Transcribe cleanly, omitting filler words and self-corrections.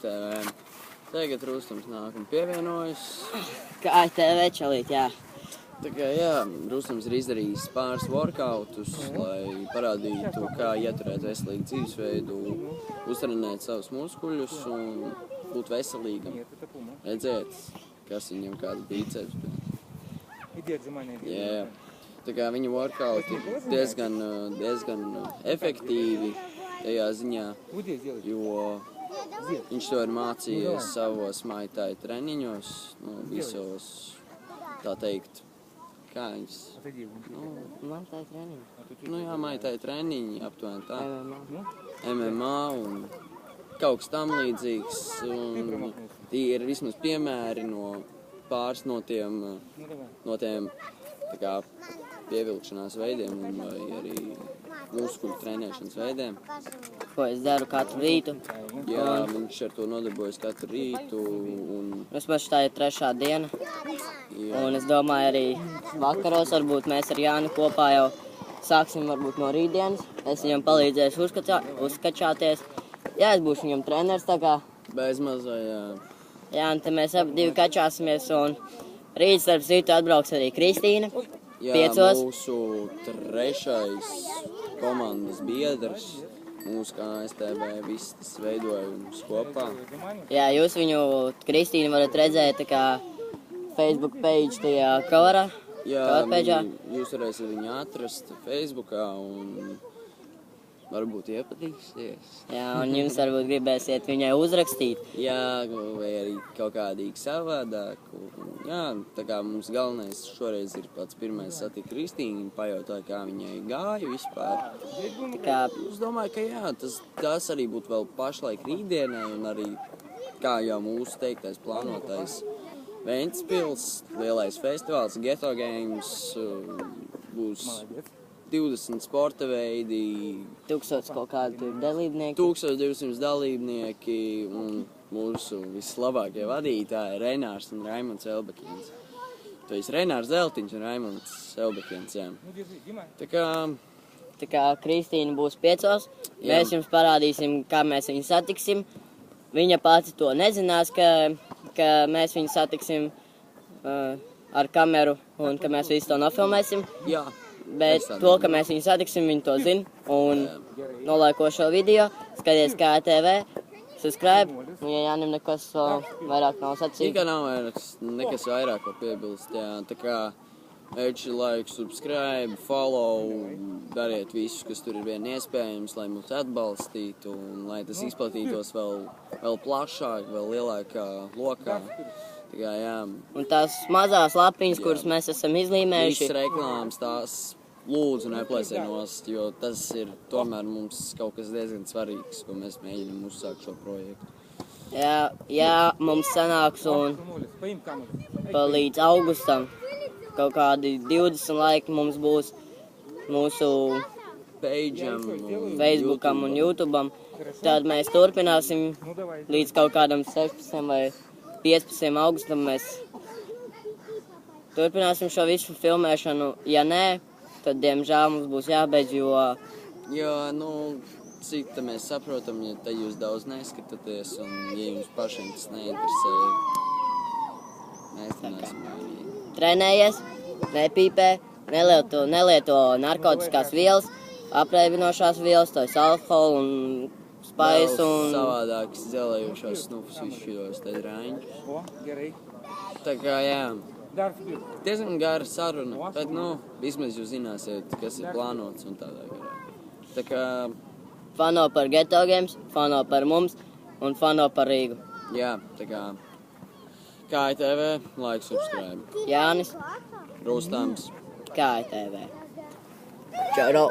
KTV. Tagad Rūstams nāk un pievienojas. KTV čalīt, jā. Tā kā jā, Rūstams ir izdarījis pāris workoutus, lai parādītu, kā ieturēt veselīgu dzīvesveidu, uztrenēt savus muskuļus un būt veselīgam. Redzēt, kas viņam kāda biceps. Jā. Tā kā viņa workouti ir diezgan efektīvi tajā ziņā, jo viņš to ir mācījies savos Muay Thai treniņos, visos, tā teikt, kā viņas? Muay Thai treniņi. Jā, Muay Thai treniņi, aptuveni tā. MMA un kaut kas tam līdzīgs. Un tie ir vismaz piemēri no pāris no tiem tā kā pievilkšanās veidiem un arī muskuļu trenēšanas veidiem. Ko es daru katru rītu. Jā, viņš ar to nodarbojas katru rītu. Vismaz tā ir 3. diena. Jā. Un es domāju arī vakaros varbūt mēs ar Jāni kopā jau sāksim varbūt no rītdienas. Es viņam palīdzēšu uzskačāties. Jā, es būšu viņam treneris tā kā. Bez mazā, jā. Jā, un te mēs abi divi kačāsimies un rīt starp citu atbrauks arī Kristīna. Jā, 5. mūsu 3. komandas biedrs, mūsu kā STB, viss tas veidojums kopā. Jā, jūs viņu, Kristīnu, varat redzēt tā kā Facebook page tajā coverā. Jā, coverpage'ā. jūs varēsiet viņu atrast Facebookā un varbūt iepatīksties. Jā, un jums varbūt gribēsiet viņai uzrakstīt. Jā, vai arī kaut kādīgi savādāk. Jā, tā kā mums galvenais šoreiz ir pats pirmais satikt Kristīnu, pajautāja, kā viņai gāja vispār. Tā kā, Es domāju, ka jā, tas arī būtu vēl pašlaik rītdienai un arī, kā jau mūsu teiktais plānotais Ventspils, lielais festivāls, Ghetto Games, būs 20 sporta veidi, 1000 kaut kādi tur dalībnieki. 1200 dalībnieki un mūsu vislabākie vadītāji Renārs un Raimonds Elbekins. Tu esi Renārs Zeltiņš un Raimonds Elbekins, jā. Tā kā Kristīna būs 5. Mēs jums parādīsim, kā mēs viņu satiksim. Viņa pati to nezinās, ka mēs viņu satiksim ar kameru un ka mēs visu to nofilmēsim. Jā. Bet to, ka mēs viņu satiksim, viņi to zina. Un nolaiko šo video, skaties KTV, subscribe. Un ja Jānim nekas vairāk nav sacīt. Tikai nav nekas vairāk ko piebilst, jā. Tā kā eči like, subscribe, follow, dariet visus, kas tur ir vien iespējams, lai mūs atbalstītu un lai tas izplatītos vēl plašāk, vēl lielākā lokā. Tā kā, jā. Un tās mazās lapiņas, kuras mēs esam izlīmējuši. Visas reklāmas tās lūdzu neplēsiet nost, jo tas ir tomēr mums kaut kas diezgan svarīgs, ko mēs mēģinam uzsākt šo projektu. Jā, mums sanāks un līdz augustam kaut kādi 20 laiki mums būs mūsu Page'am, Facebookam un YouTube'am. Tad mēs turpināsim līdz kaut kādam 16 vai 15 augustam mēs turpināsim šo visu filmēšanu. Ja nē, tad, diemžēl, mums būs jābeidz, jo... Jā, cik tā mēs saprotam, ja te jūs daudz neskatāties un ja jums pašiem tas neinteresē, mēs te neesam vainīgi. Trenējies, nepīpē, nelieto narkotiskās vielas, apreibinošās vielas, to ir alkoholu un spaisu un... Savādākas dzelējušās snufus visu šitos te drāņķus. Tā kā, jā. Diezgan gara saruna, bet, vismaz jūs zināsiet, kas ir plānots un tādā garā. Tā kā... Fano par Ghetto Games, fano par mums un fano par Rīgu. Jā, tā kā... KTV, like, subscribe. Jānis. Rūstams. KTV. Čau!